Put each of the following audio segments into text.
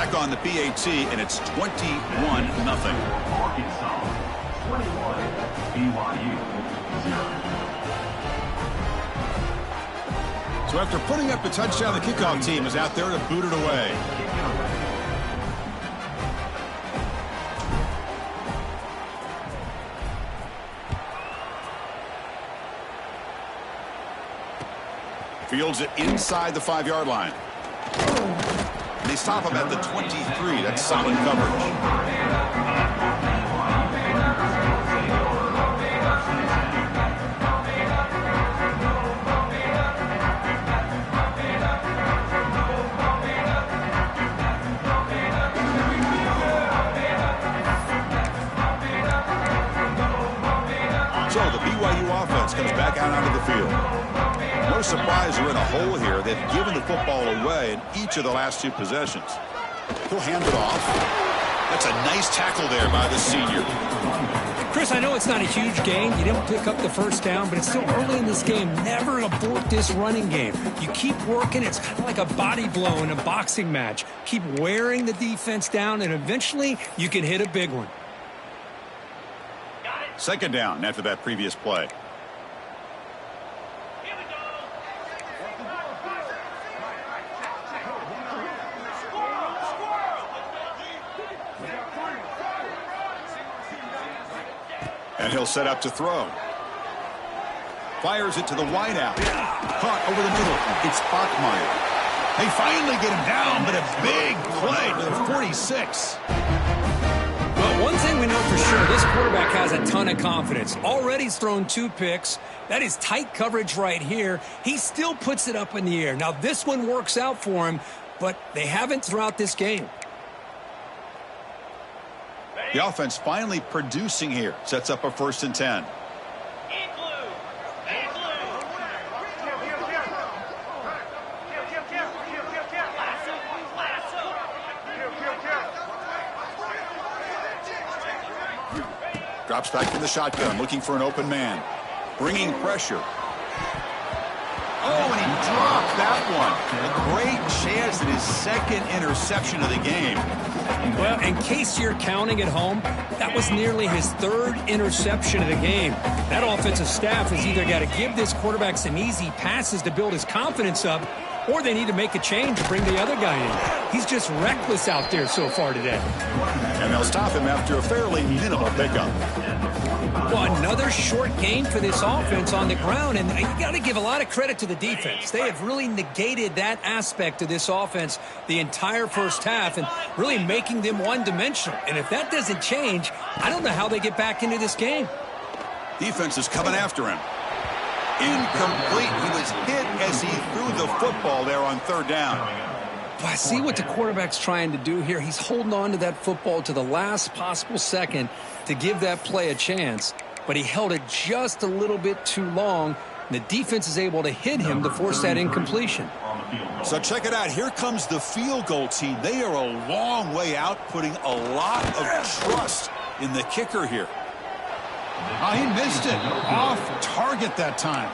tack on the PAT, and it's 21-0. Arkansas 21, BYU 0. So after putting up the touchdown, the kickoff team is out there to boot it away. Fields it inside the 5-yard line. They stop him at the 23. That's solid coverage. So the BYU offense comes back out onto the field. No surprise they're in a hole here. They've given the football away in each of the last 2 possessions. He'll hand it off. That's a nice tackle there by the senior. Chris, I know it's not a huge gain. You didn't pick up the first down, but it's still early in this game. Never abort this running game. You keep working. It's kind of like a body blow in a boxing match. Keep wearing the defense down, and eventually you can hit a big one. Second down after that previous play. And he'll set up to throw. Fires it to the wideout. Caught over the middle. It's Bachmeier. They finally get him down, but a big play to the 46. Well, one thing we know for sure, this quarterback has a ton of confidence. Already he's thrown 2 picks. That is tight coverage right here. He still puts it up in the air. Now, this one works out for him, but they haven't throughout this game. The offense finally producing here. Sets up a 1st and 10. Drops back in the shotgun, looking for an open man. Bringing pressure. Oh, and he dropped that one. A great chance at his 2nd interception of the game. Well, in case you're counting at home, that was nearly his 3rd interception of the game. That offensive staff has either got to give this quarterback some easy passes to build his confidence up, or they need to make a change to bring the other guy in. He's just reckless out there so far today. And they'll stop him after a fairly minimal pickup. Well, another short game for this offense on the ground, and you got to give a lot of credit to the defense. They have really negated that aspect of this offense the entire first half and really making them one-dimensional. And if that doesn't change, I don't know how they get back into this game. Defense is coming after him. Incomplete. He was hit as he threw the football there on 3rd down. Well, I see what the quarterback's trying to do here. He's holding on to that football to the last possible second to give that play a chance, but he held it just a little bit too long. The defense is able to hit him to force that incompletion. So check it out. Here comes the field goal team. They are a long way out, putting a lot of trust in the kicker here. Oh, he missed it. Off target that time.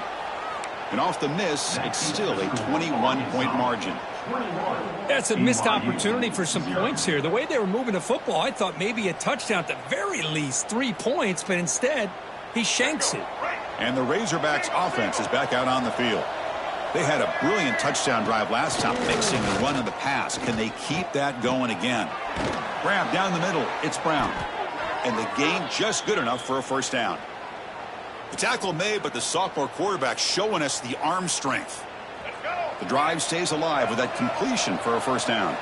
And off the miss, it's still a 21-point margin. That's a missed opportunity for some points here. The way they were moving the football, I thought maybe a touchdown at the very least, 3 points, but instead, he shanks it. And the Razorbacks offense is back out on the field. They had a brilliant touchdown drive last time, mixing the run and the pass. Can they keep that going again? Grab down the middle. It's Brown. And the gain just good enough for a 1st down. The tackle made, but the sophomore quarterback showing us the arm strength. The drive stays alive with that completion for a 1st down.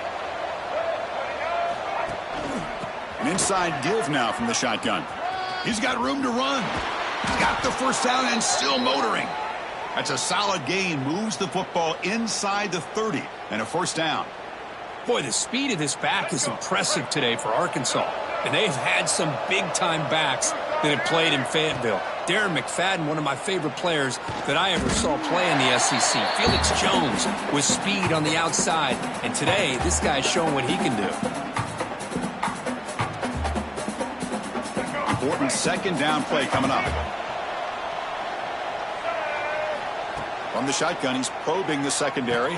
An inside give now from the shotgun. He's got room to run. Got the 1st down and still motoring. That's a solid gain. Moves the football inside the 30 and a 1st down. Boy, the speed of this back is impressive today for Arkansas. And they've had some big-time backs that have played in Fayetteville. Darren McFadden, one of my favorite players that I ever saw play in the SEC. Felix Jones with speed on the outside. And today, this guy's showing what he can do. Important 2nd down play coming up. From the shotgun, he's probing the secondary.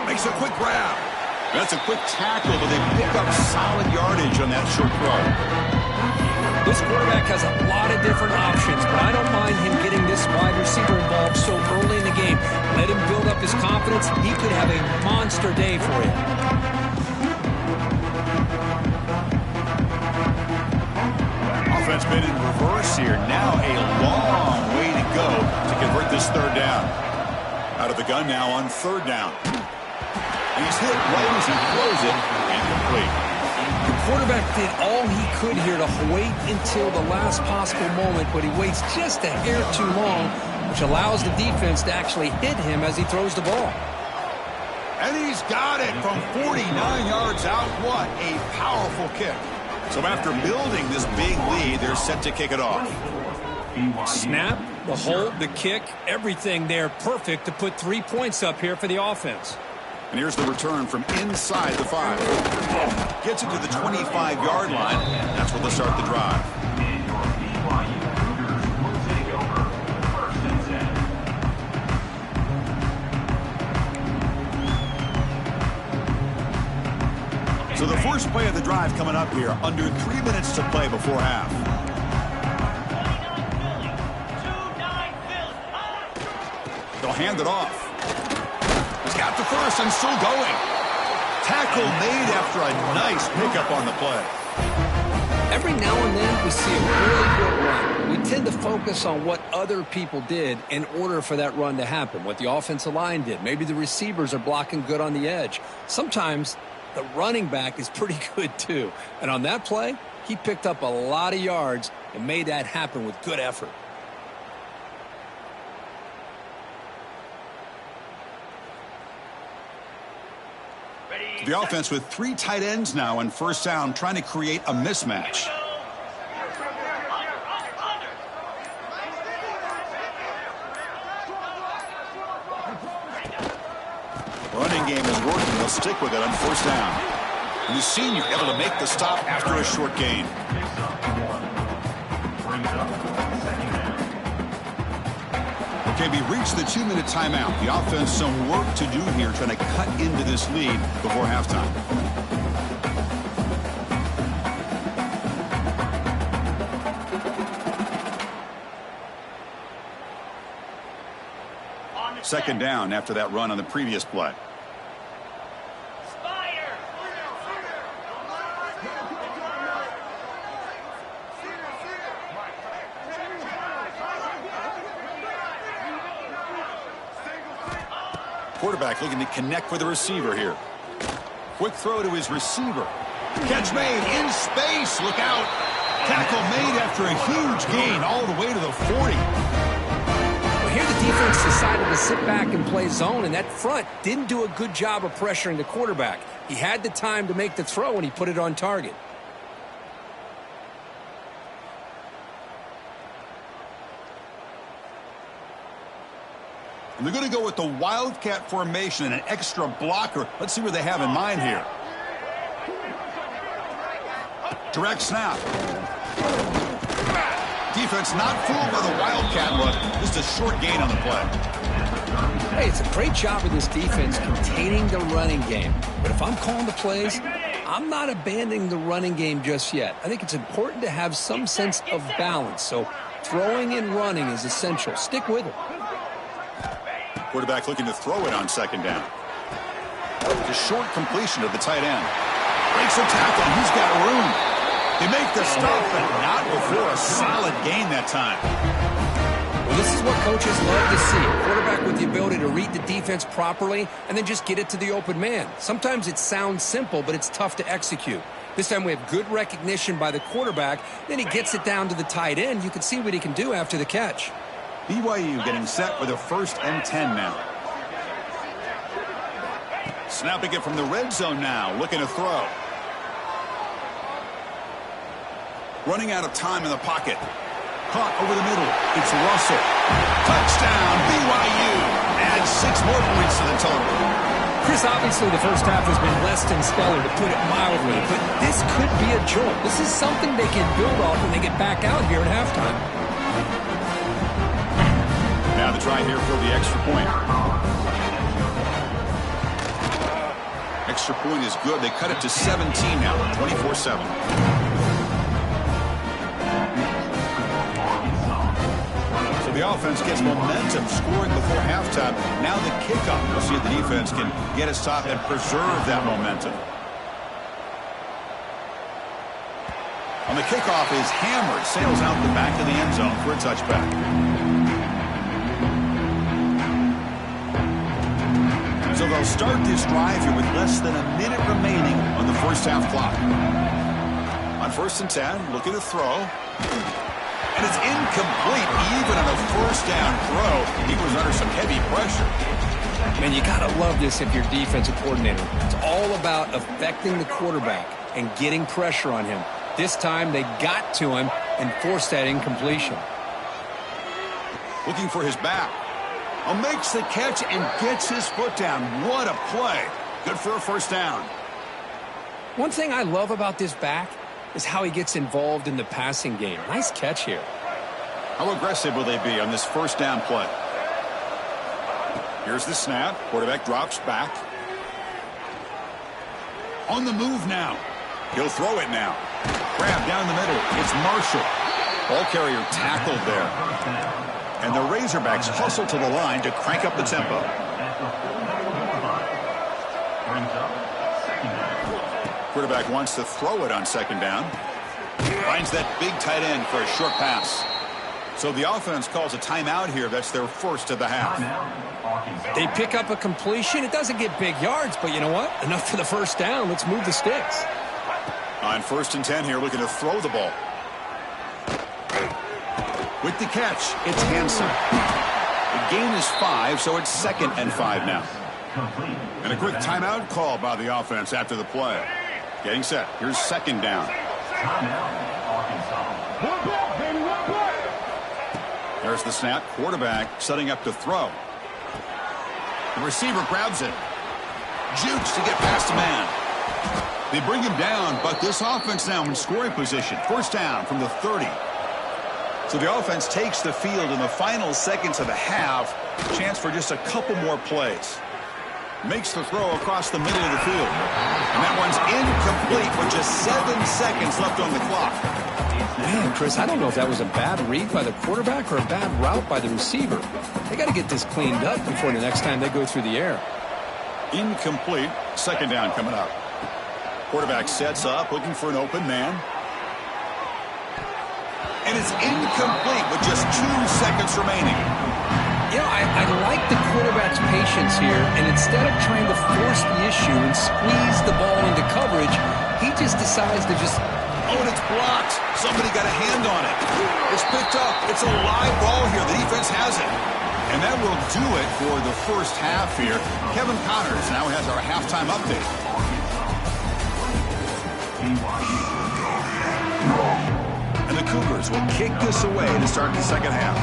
Makes a quick grab. That's a quick tackle, but they pick up solid yardage on that short throw. This quarterback has a lot of different options, but I don't mind him getting this wide receiver involved so early in the game. Let him build up his confidence. He could have a monster day for you. Offense been in reverse here. Now a long way to go to convert this third down. Out of the gun now on third down. And he's hit right as he throws it, incomplete. The quarterback did all he could here to wait until the last possible moment, but he waits just a hair too long, which allows the defense to actually hit him as he throws the ball. And he's got it from 49 yards out. What a powerful kick. So after building this big lead, they're set to kick it off. Snap, the hold, the kick, everything there perfect to put 3 points up here for the offense. And here's the return from inside the 5. Gets it to the 25-yard line. That's where they'll start the drive. So the first play of the drive coming up here. Under 3 minutes to play before half. They'll hand it off. He's got the first and still going. Tackle made after a nice pickup on the play. Every now and then we see a really good run. We tend to focus on what other people did in order for that run to happen, what the offensive line did. Maybe the receivers are blocking good on the edge. Sometimes the running back is pretty good too. And on that play, he picked up a lot of yards and made that happen with good effort. The offense with 3 tight ends now on first down, trying to create a mismatch. Running game is working. They'll stick with it on first down. And the senior able to make the stop after a short gain. Okay, we reached the 2-minute timeout. The offense some work to do here, trying to cut into this lead before halftime. Second down after that run on the previous play. Quarterback looking to connect with the receiver here. Quick throw to his receiver. Catch made in space. Look out. Tackle made after a huge gain all the way to the 40. Well, here the defense decided to sit back and play zone, and that front didn't do a good job of pressuring the quarterback. He had the time to make the throw, and he put it on target. And they're going to go with the Wildcat formation and an extra blocker. Let's see what they have in mind here. Direct snap. Defense not fooled by the Wildcat look. Just a short gain on the play. Hey, it's a great job of this defense containing the running game. But if I'm calling the plays, I'm not abandoning the running game just yet. I think it's important to have some sense of balance. So throwing and running is essential. Stick with it. Quarterback looking to throw it on second down. The short completion of the tight end. Breaks a tackle, and he's got room. They make the stop, but not before a solid gain that time. Well, this is what coaches love to see. A quarterback with the ability to read the defense properly and then just get it to the open man. Sometimes it sounds simple, but it's tough to execute. This time we have good recognition by the quarterback. Then he gets it down to the tight end. You can see what he can do after the catch. BYU getting set for the 1st and 10 now. Snapping it from the red zone now, looking to throw. Running out of time in the pocket. Caught over the middle. It's Russell. Touchdown, BYU. Adds 6 more points to the total. Chris, obviously the first half has been less than stellar, to put it mildly, but this could be a jolt. This is something they can build off when they get back out here at halftime. Now the try here for the extra point. extra point is good. They cut it to 17 now, 24-7. So the offense gets momentum, scoring before halftime. Now the kickoff. We'll see if the defense can get his top and preserve that momentum. On the kickoff is hammered, sails out the back of the end zone for a touchback. So they'll start this drive here with less than a minute remaining on the first half clock. On 1st and 10, looking to throw. And it's incomplete, even on a first down throw. He was under some heavy pressure. Man, you got to love this if you're defensive coordinator. It's all about affecting the quarterback and getting pressure on him. This time they got to him and forced that incompletion. Looking for his back. Makes the catch and gets his foot down. What a play. Good for a first down. One thing I love about this back is how he gets involved in the passing game. Nice catch here. How aggressive will they be on this first down play? Here's the snap. Quarterback drops back. On the move now. He'll throw it now. Grab down the middle. It's Marshall. Ball carrier tackled there. And the Razorbacks hustle to the line to crank up the tempo. Quarterback wants to throw it on second down. Finds that big tight end for a short pass. So the offense calls a timeout here. That's their first of the half. They pick up a completion. It doesn't get big yards, but you know what? Enough for the first down. Let's move the sticks. On 1st and 10 here, looking to throw the ball. With the catch, it's Hanson. The gain is 5, so it's 2nd and 5 now. And a quick timeout call by the offense after the play. Getting set. Here's second down. There's the snap. Quarterback setting up to throw. The receiver grabs it. Jukes to get past a man. They bring him down, but this offense now in scoring position. First down from the 30. So the offense takes the field in the final seconds of the half. Chance for just a couple more plays. Makes the throw across the middle of the field. And that one's incomplete with just 7 seconds left on the clock. Man, Chris, I don't know if that was a bad read by the quarterback or a bad route by the receiver. They got to get this cleaned up before the next time they go through the air. Incomplete. Second down coming up. Quarterback sets up, looking for an open man. And it's incomplete with just 2 seconds remaining. You know, I like the quarterback's patience here, and instead of trying to force the issue and squeeze the ball into coverage, he just decides to just... Oh, and it's blocked. Somebody got a hand on it. It's picked up. It's a live ball here. The defense has it. And that will do it for the first half here. Kevin Connors now has our halftime update. And the Cougars will kick this away to start the second half.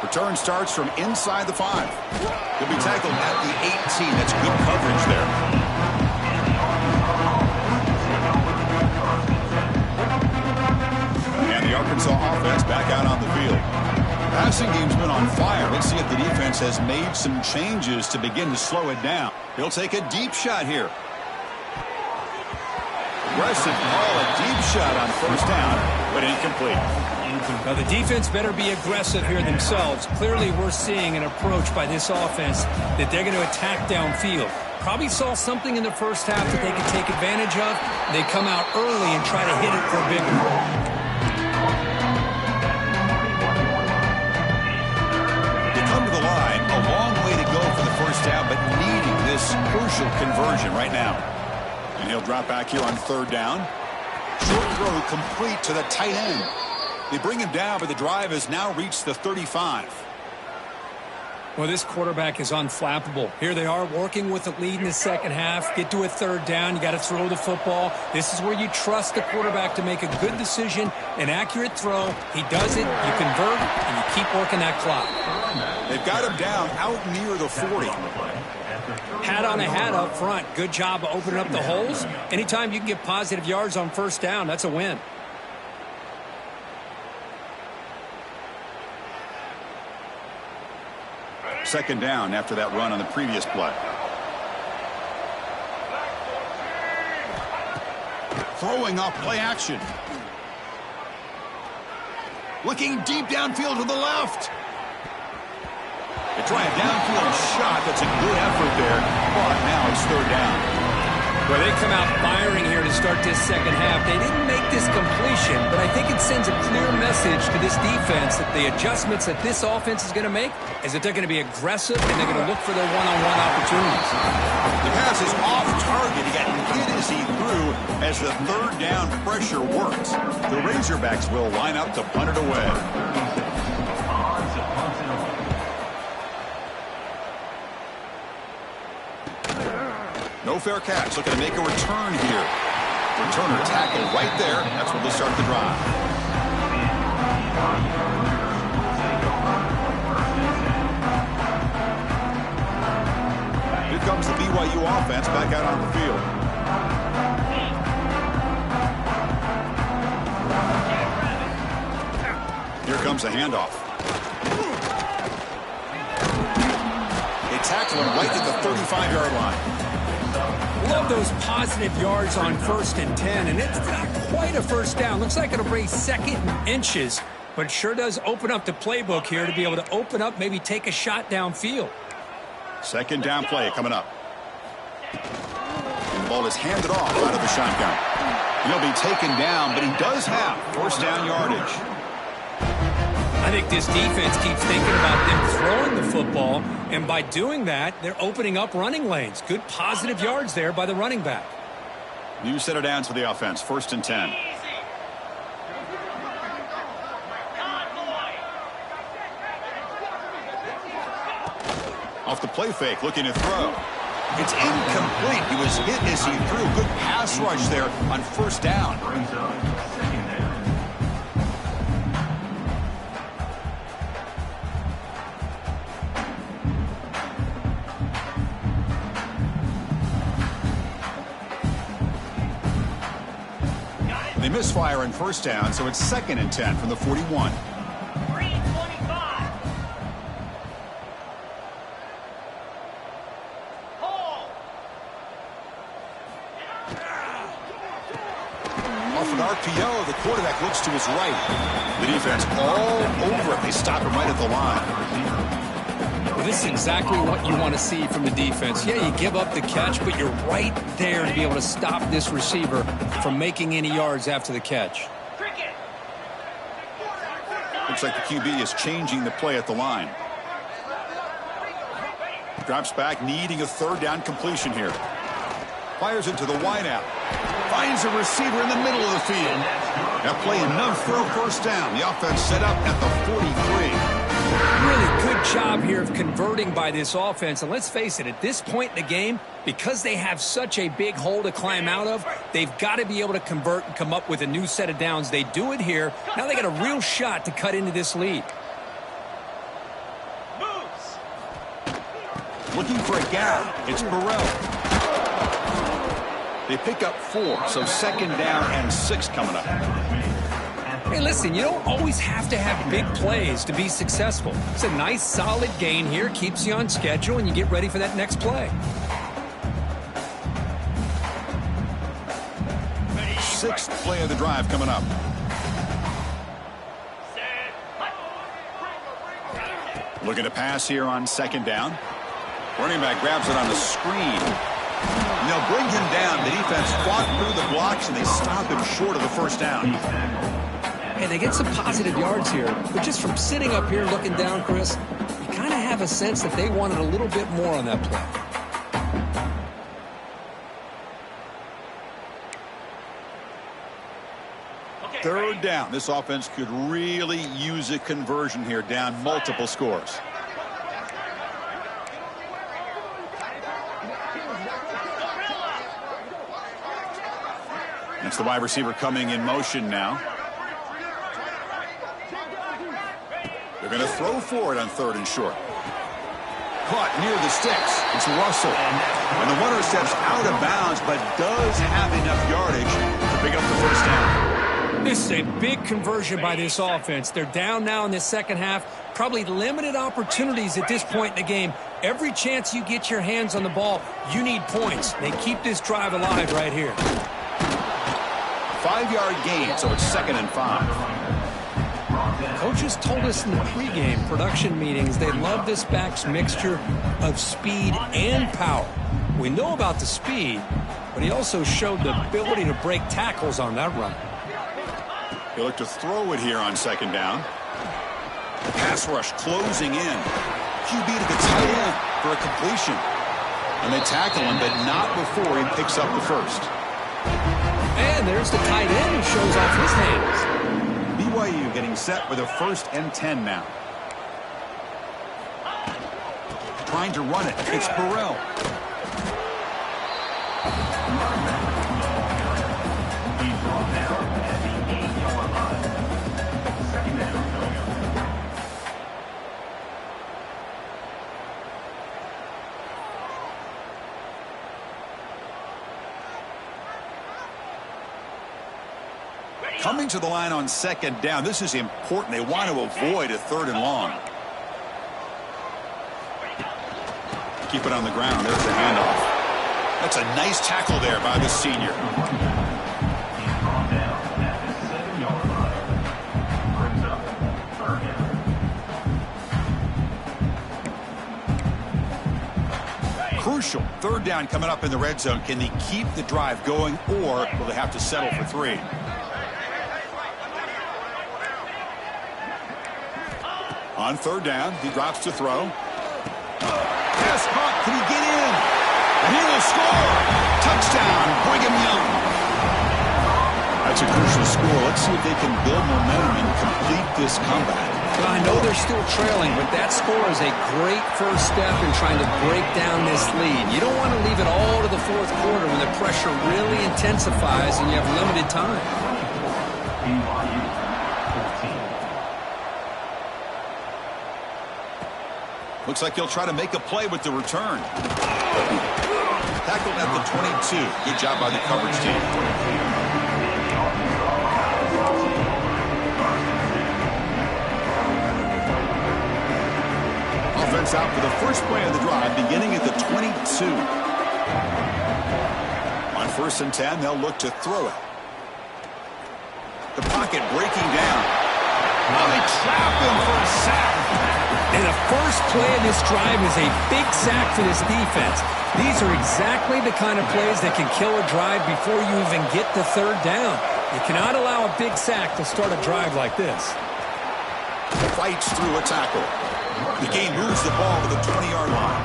Return starts from inside the 5. He'll be tackled at the 18. That's good coverage there. And the Arkansas offense back out on the field. Passing game's been on fire. Let's see if the defense has made some changes to begin to slow it down. He'll take a deep shot here. Aggressive call, a deep shot on first down, but incomplete. Now, the defense better be aggressive here themselves. Clearly, we're seeing an approach by this offense that they're going to attack downfield. Probably saw something in the first half that they could take advantage of. They come out early and try to hit it for a big one. They come to the line, a long way to go for the first down, but needing this crucial conversion right now. And he'll drop back here on third down. Short throw complete to the tight end. They bring him down, but the drive has now reached the 35. Well, this quarterback is unflappable. Here they are working with a lead in the second half. Get to a third down. You got to throw the football. This is where you trust the quarterback to make a good decision, an accurate throw. He does it, you convert, and you keep working that clock. They've got him down out near the 40. Hat on a hat up front. Good job of opening up the holes. Anytime you can get positive yards on first down, that's a win. Second down after that run on the previous play. Throwing off play action. Looking deep downfield to the left. They try a downfield shot. That's a good effort there. But now it's third down. Well, they come out firing here to start this second half. They didn't make this completion, but I think it sends a clear message to this defense that the adjustments that this offense is going to make is that they're going to be aggressive and they're going to look for their one-on-one opportunities. The pass is off target. He got hit as he threw as the third down pressure works. The Razorbacks will line up to punt it away. No fair catch. Looking to make a return here. Returner tackled right there. That's where they start the drive. Here comes the BYU offense back out on the field. Here comes the handoff. They tackle him right at the 35-yard line. Love those positive yards on 1st and 10, and it's not quite a first down. Looks like it'll bring second and inches, but it sure does open up the playbook here to be able to open up, maybe take a shot downfield. Second down play coming up. And the ball is handed off out of the shotgun. He'll be taken down, but he does have first down yardage. I think this defense keeps thinking about them throwing the football, and by doing that, they're opening up running lanes. Good positive yards there by the running back. New set of downs for the offense. 1st and 10. Off the play fake, looking to throw. It's incomplete. He was hit as he threw. Good pass rush there on first down. Brings up second down. They misfire in first down, so it's 2nd and 10 from the 41. Off an RPO, the quarterback looks to his right. The defense all over it. They stop him right at the line. Well, this is exactly what you want to see from the defense. Yeah, you give up the catch, but you're right there to be able to stop this receiver from making any yards after the catch. Looks like the QB is changing the play at the line. Drops back, needing a third down completion here. Fires into the wideout. Finds a receiver in the middle of the field. That play enough for a first down. The offense set up at the 43. Really good job here of converting by this offense. And let's face it, at this point in the game, because they have such a big hole to climb out of, they've got to be able to convert and come up with a new set of downs. They do it here. Now they got a real shot to cut into this lead. Looking for a gap. It's Burrell. They pick up 4, so 2nd down and 6 coming up. Hey, listen, you don't always have to have big plays to be successful. It's a nice, solid gain here, keeps you on schedule, and you get ready for that next play. 6th play of the drive coming up. Looking to pass here on 2nd down. Running back grabs it on the screen. And they'll bring him down. The defense fought through the blocks, and they stop him short of the first down. Hey, they get some positive yards here, but just from sitting up here looking down, Chris, you kind of have a sense that they wanted a little bit more on that play. Third down. This offense could really use a conversion here, down multiple scores. It's the wide receiver coming in motion now. They're going to throw for it on 3rd and short. Caught near the sticks. It's Russell. And the runner steps out of bounds, but does have enough yardage to pick up the first down. This is a big conversion by this offense. They're down now in the second half. Probably limited opportunities at this point in the game. Every chance you get your hands on the ball, you need points. They keep this drive alive right here. 5-yard gain, so it's 2nd and 5. Coaches told us in the pregame production meetings they love this back's mixture of speed and power. We know about the speed, but he also showed the ability to break tackles on that run. He'll look to throw it here on 2nd down. The pass rush closing in. QB to the tight end for a completion. And they tackle him, but not before he picks up the first. And there's the tight end who shows off his hands. BYU getting set with a 1st and 10 now. Trying to run it. It's Burrell. Coming to the line on 2nd down. This is important. They want to avoid a 3rd and long. Keep it on the ground. There's the handoff. That's a nice tackle there by the senior. Crucial. 3rd down coming up in the red zone. Can they keep the drive going, or will they have to settle for 3? On 3rd down, he drops to throw. Pass caught. Can he get in? And he will score. Touchdown, Brigham Young. That's a crucial score. Let's see if they can build momentum and complete this comeback. Well, I know they're still trailing, but that score is a great first step in trying to break down this lead. You don't want to leave it all to the 4th quarter when the pressure really intensifies and you have limited time. Looks like he'll try to make a play with the return. Tackled at the 22. Good job by the coverage team. Offense out for the first play of the drive, beginning at the 22. On 1st and 10, they'll look to throw it. The pocket breaking down. Now they trap him for a sack. And the first play of this drive is a big sack for this defense. These are exactly the kind of plays that can kill a drive before you even get to 3rd down. You cannot allow a big sack to start a drive like this. Fights through a tackle. The game moves the ball to the 20-yard line.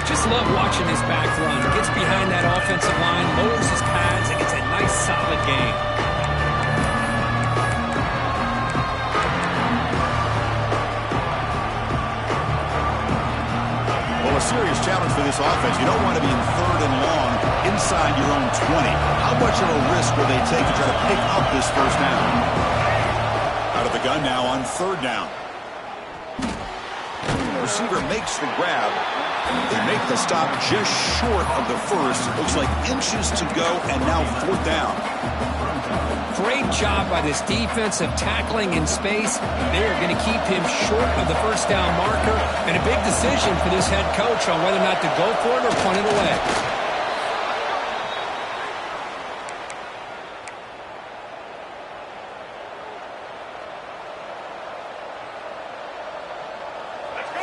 Just love watching this back run. Gets behind that offensive line, lowers his pads, and gets a nice solid gain. Well, a serious challenge for this offense. You don't want to be in 3rd and long inside your own 20. How much of a risk will they take to try to pick up this 1st down? Out of the gun now on 3rd down. Receiver makes the grab. They make the stop just short of the first. It looks like inches to go, and now 4th down. Great job by this defensive tackling in space. They are going to keep him short of the 1st down marker, and a big decision for this head coach on whether or not to go for it or punt it away.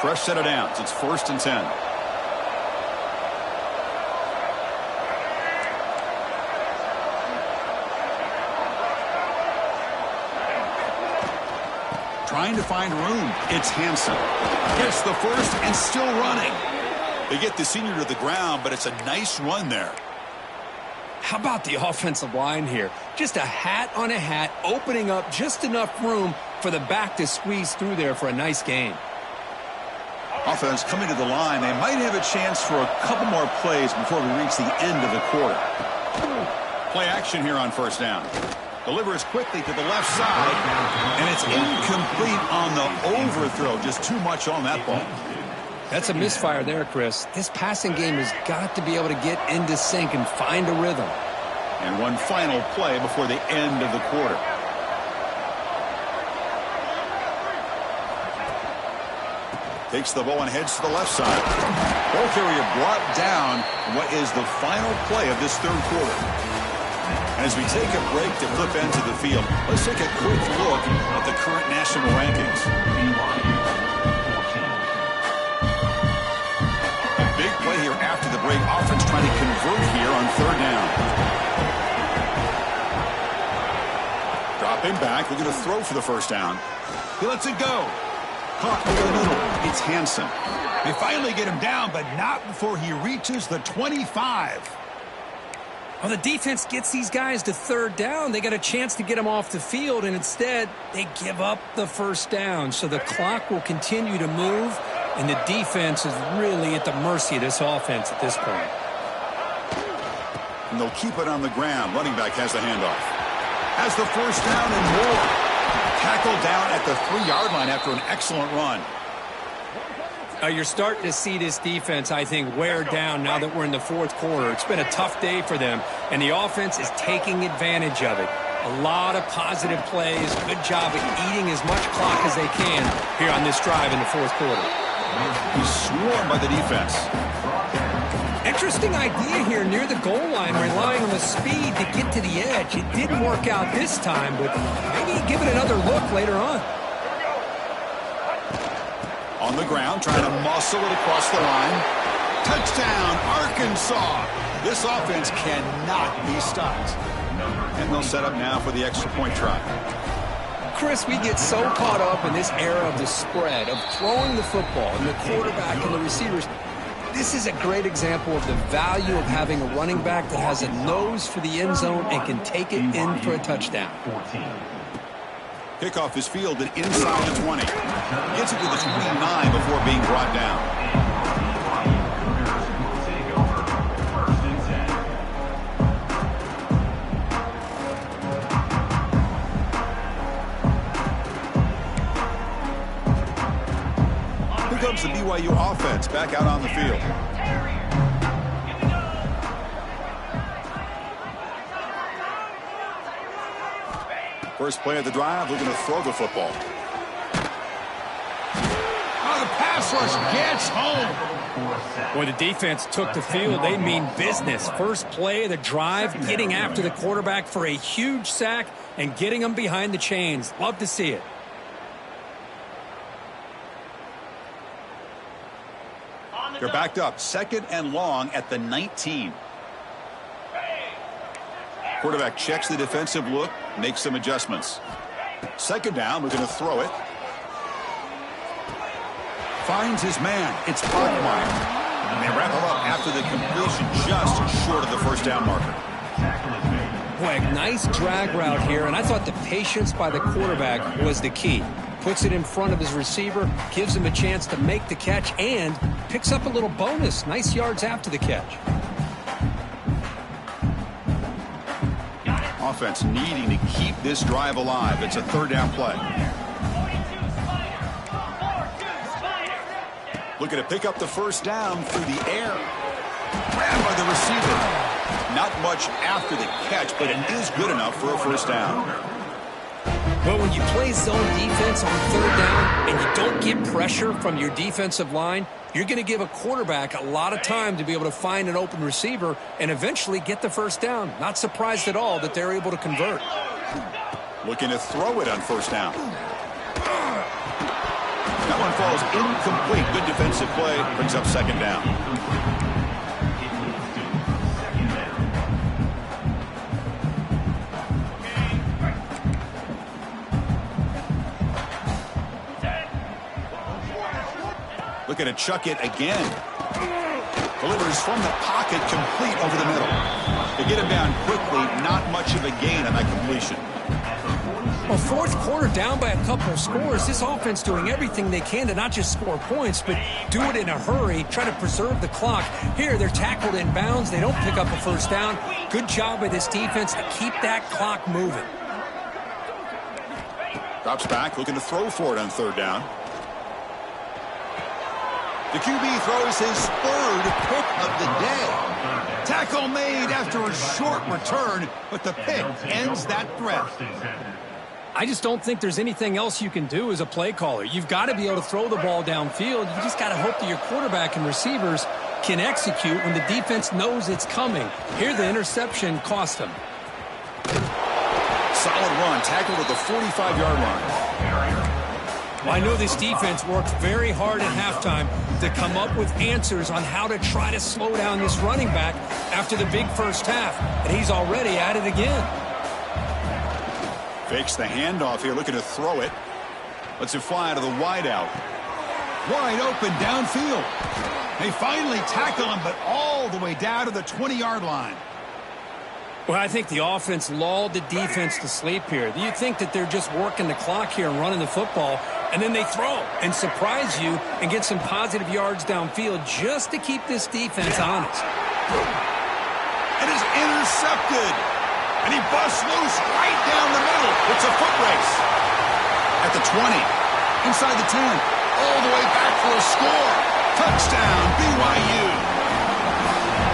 Fresh set of downs. It's 1st and 10. Trying to find room. It's Hansen. Gets the first and still running. They get the senior to the ground, but it's a nice run there. How about the offensive line here? Just a hat on a hat, opening up just enough room for the back to squeeze through there for a nice gain. Offense coming to the line. They might have a chance for a couple more plays before we reach the end of the quarter. Play action here on 1st down. Delivers quickly to the left side, and it's incomplete on the overthrow. Just too much on that ball. That's a misfire there, Chris. This passing game has got to be able to get into sync and find a rhythm. And one final play before the end of the quarter. Takes the ball and heads to the left side. Ball carrier brought down what is the final play of this third quarter. As we take a break to flip into the field, let's take a quick look at the current national rankings. A big play here after the break. Offense trying to convert here on third down. Dropping back, looking to throw for the first down. He lets it go. Caught over the middle. It's Hansen. They finally get him down, but not before he reaches the 25. Well, the defense gets these guys to third down. They got a chance to get them off the field, and instead they give up the first down. So the clock will continue to move, and the defense is really at the mercy of this offense at this point. And they'll keep it on the ground. Running back has the handoff. Has the first down and more. Tackled down at the 3-yard line after an excellent run. You're starting to see this defense, I think, wear down now that we're in the fourth quarter. It's been a tough day for them, and the offense is taking advantage of it. A lot of positive plays. Good job at eating as much clock as they can here on this drive in the fourth quarter. He's swarmed by the defense. Interesting idea here near the goal line, relying on the speed to get to the edge. It didn't work out this time, but maybe give it another look later on. On the ground, trying to muscle it across the line. Touchdown, Arkansas. This offense cannot be stopped. And they'll set up now for the extra point try. Chris, we get so caught up in this era of the spread, of throwing the football, and the quarterback and the receivers. This is a great example of the value of having a running back that has a nose for the end zone and can take it in for a touchdown. Kickoff is fielded inside the 20. Gets it to the 29 before being brought down. Here comes the BYU offense back out on the field. First play of the drive, looking to throw the football. Oh, the pass rush gets home. When the defense took the field, they mean business. First play of the drive, getting after the quarterback for a huge sack and getting him behind the chains. Love to see it. They're backed up, second and long at the 19. Quarterback checks the defensive look, makes some adjustments. Second down, we're going to throw it. Finds his man. It's Bachmeier. And they wrap him up after the completion just short of the first down marker. Boy, nice drag route here, and I thought the patience by the quarterback was the key. Puts it in front of his receiver, gives him a chance to make the catch, and picks up a little bonus. Nice yards after the catch. Offense needing to keep this drive alive. It's a third down play. Looking to pick up the first down through the air. Grabbed by the receiver. Not much after the catch, but it is good enough for a first down. Well, when you play zone defense on third down and you don't get pressure from your defensive line, you're going to give a quarterback a lot of time to be able to find an open receiver and eventually get the first down. Not surprised at all that they're able to convert. Looking to throw it on first down. That one falls incomplete. Good defensive play. Brings up second down. Looking to chuck it again. Delivers from the pocket, complete over the middle. They get him down quickly, not much of a gain on that completion. Well, fourth quarter down by a couple of scores. This offense doing everything they can to not just score points, but do it in a hurry, try to preserve the clock. Here, they're tackled in bounds. They don't pick up a first down. Good job by this defense to keep that clock moving. Drops back, looking to throw for it on third down. The QB throws his third pick of the day. Tackle made after a short return, but the pick ends that threat. I just don't think there's anything else you can do as a play caller. You've got to be able to throw the ball downfield. You just got to hope that your quarterback and receivers can execute when the defense knows it's coming. Here, the interception cost him. Solid run, tackled at the 45-yard line. Well, I know this defense worked very hard at halftime to come up with answers on how to try to slow down this running back after the big first half, and he's already at it again. Fakes the handoff here, looking to throw it. Lets it fly out of the wideout. Wide open downfield. They finally tackle him, but all the way down to the 20-yard line. Well, I think the offense lulled the defense to sleep here. You think that they're just working the clock here and running the football, and then they throw and surprise you and get some positive yards downfield just to keep this defense honest. It is intercepted. And he busts loose right down the middle. It's a foot race. At the 20. Inside the 10. All the way back for a score. Touchdown, BYU.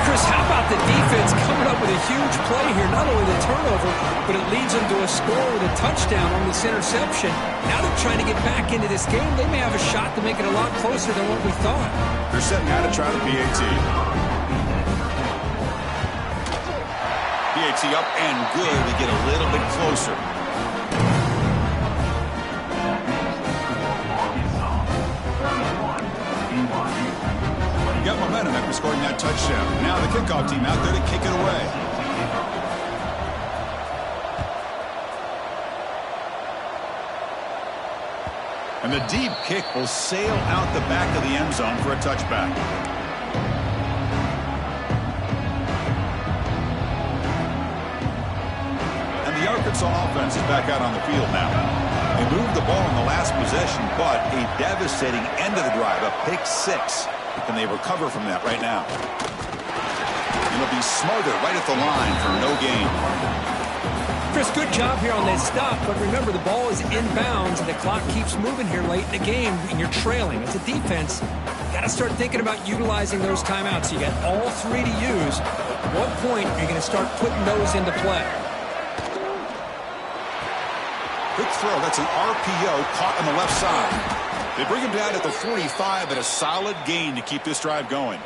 Chris, how about the defense coming up with a huge play here? Not only the turnover, but it leads them to a score with a touchdown on this interception. Now they're trying to get back into this game. They may have a shot to make it a lot closer than what we thought. They're setting out to try the PAT. PAT up and good to get a little bit closer. Got momentum after scoring that touchdown. Now the kickoff team out there to kick it away. And the deep kick will sail out the back of the end zone for a touchback. And the Arkansas offense is back out on the field now. They moved the ball in the last possession, but a devastating end of the drive, a pick six. And they recover from that right now. It'll be smothered right at the line for no gain. Chris, good job here on that stop, but remember the ball is inbounds and the clock keeps moving here late in the game and you're trailing. As a defense, you got to start thinking about utilizing those timeouts. You got all three to use. At what point are you going to start putting those into play? Quick throw. That's an RPO caught on the left side. They bring him down at the 45, but a solid gain to keep this drive going.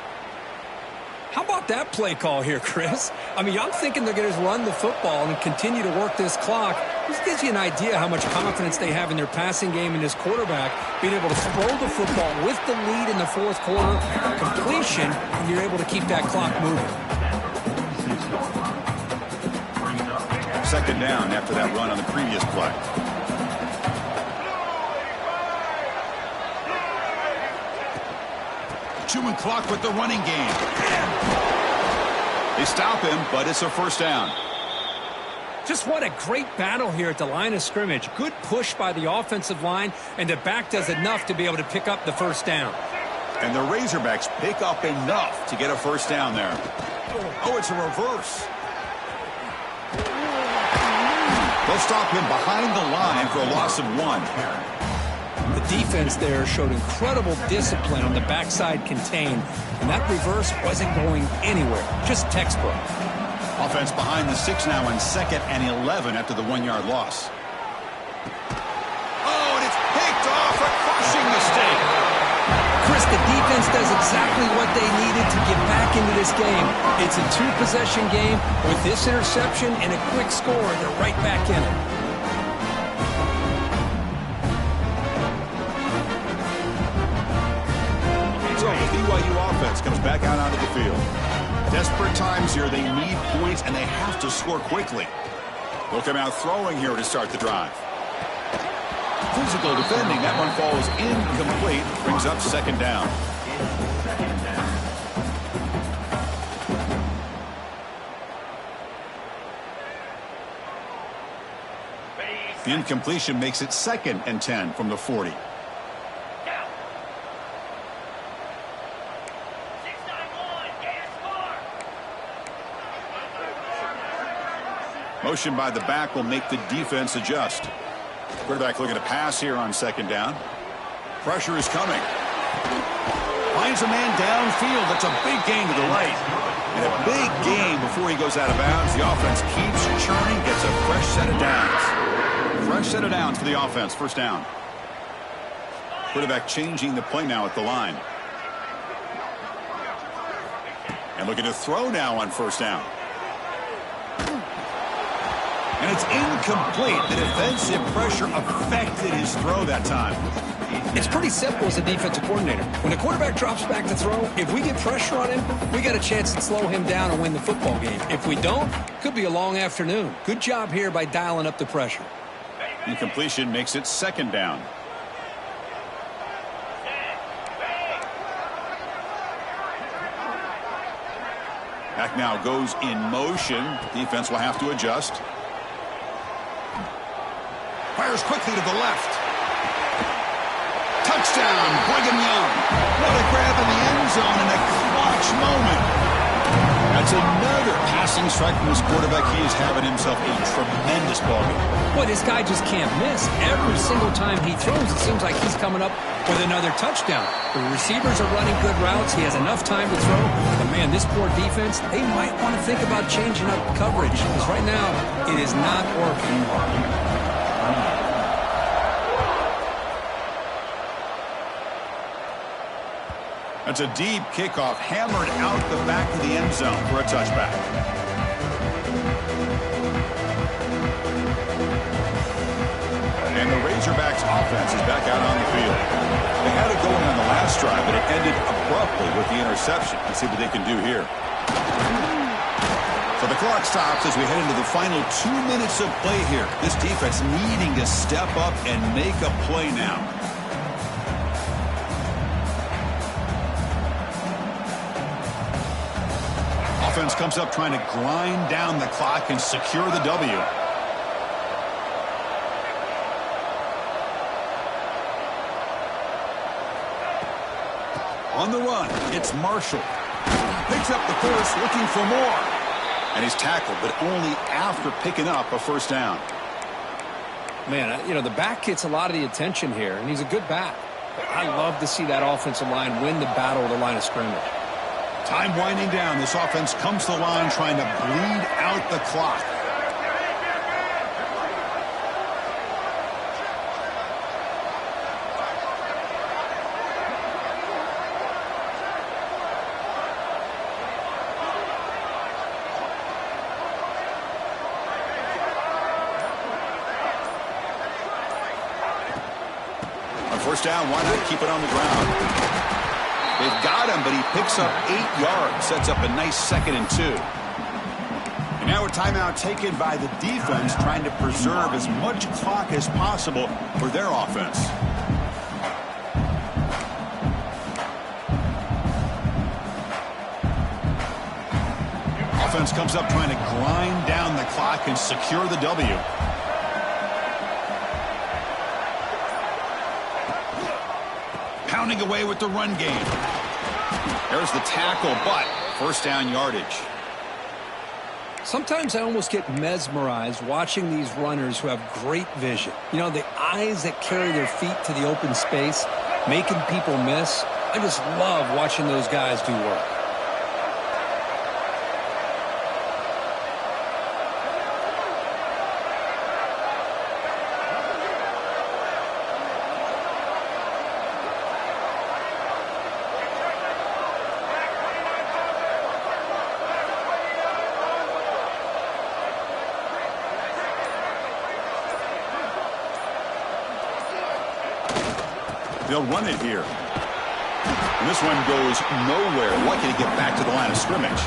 How about that play call here, Chris? I mean, I'm thinking they're going to run the football and continue to work this clock. This gives you an idea how much confidence they have in their passing game and this quarterback being able to throw the football with the lead in the fourth quarter, completion, and you're able to keep that clock moving. Second down after that run on the previous play. Chewing clock with the running game. They stop him, but it's a first down. Just what a great battle here at the line of scrimmage. Good push by the offensive line, and the back does enough to be able to pick up the first down. And the Razorbacks pick up enough to get a first down there. Oh, it's a reverse. They'll stop him behind the line for a loss of 1. The defense there showed incredible discipline on the backside contained, and that reverse wasn't going anywhere. Just textbook. Offense behind the 6 now in 2nd and 11 after the 1-yard loss. Oh, and it's picked off. A crushing mistake. Chris, the defense does exactly what they needed to get back into this game. It's a 2-possession game. With this interception and a quick score, they're right back in it. So the BYU offense comes back out onto the field. Desperate times here. They need points, and they have to score quickly. They'll come out throwing here to start the drive. Physical defending. That one falls incomplete. Brings up second down. The incompletion makes it 2nd and 10 from the 40. Motion by the back will make the defense adjust. Quarterback looking to pass here on second down. Pressure is coming. Finds a man downfield. That's a big gain to the right. And a big gain before he goes out of bounds. The offense keeps churning, gets a fresh set of downs. Fresh set of downs for the offense. First down. Quarterback changing the play now at the line. And looking to throw now on first down. And it's incomplete. The defensive pressure affected his throw that time. It's pretty simple as a defensive coordinator. When a quarterback drops back to throw, if we get pressure on him, we got a chance to slow him down and win the football game. If we don't, could be a long afternoon. Good job here by dialing up the pressure. Incompletion makes it second down. Back now goes in motion. Defense will have to adjust. Fires quickly to the left. Touchdown, Brigham Young. What a grab in the end zone in a clutch moment. That's another passing strike from his quarterback. He is having himself a tremendous ballgame. Boy, this guy just can't miss. Every single time he throws, it seems like he's coming up with another touchdown. The receivers are running good routes. He has enough time to throw. But, man, this poor defense, they might want to think about changing up coverage because right now it is not working. That's a deep kickoff, hammered out the back of the end zone for a touchback. And the Razorbacks offense is back out on the field. They had it going on the last drive, but it ended abruptly with the interception. Let's see what they can do here. So the clock stops as we head into the final 2 minutes of play here. This defense needing to step up and make a play now. Offense comes up trying to grind down the clock and secure the W. On the run, it's Marshall. Picks up the course, looking for more. And he's tackled, but only after picking up a first down. Man, you know, the back gets a lot of the attention here, and he's a good back. I love to see that offensive line win the battle at the line of scrimmage. Time winding down. This offense comes to the line trying to bleed out the clock. On first down, why not keep it on the ground? They've got him, but he picks up 8 yards. Sets up a nice 2nd and 2. And now a timeout taken by the defense, trying to preserve as much clock as possible for their offense. Offense comes up trying to grind down the clock and secure the W. Pounding away with the run game. There's the tackle, but first down yardage. Sometimes I almost get mesmerized watching these runners who have great vision. You know, the eyes that carry their feet to the open space, making people miss. I just love watching those guys do work. They'll run it here. And this one goes nowhere. Lucky to get back to the line of scrimmage.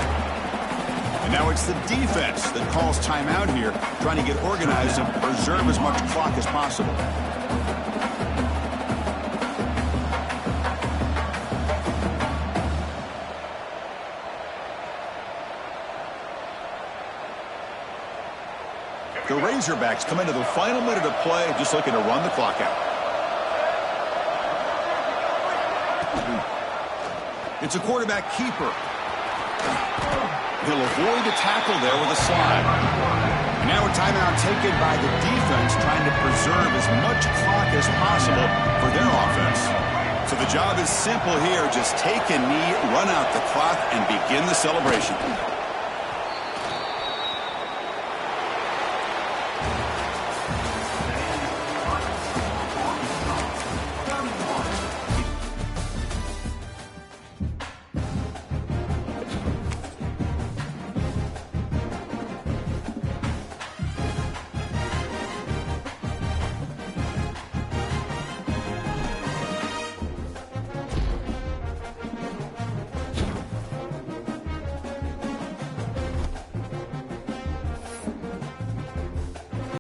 And now it's the defense that calls timeout here, trying to get organized and preserve as much clock as possible. The Razorbacks come into the final minute of play, just looking to run the clock out. It's a quarterback keeper. He'll avoid the tackle there with a slide. And now a timeout taken by the defense, trying to preserve as much clock as possible for their offense. So the job is simple here. Just take a knee, run out the clock, and begin the celebration.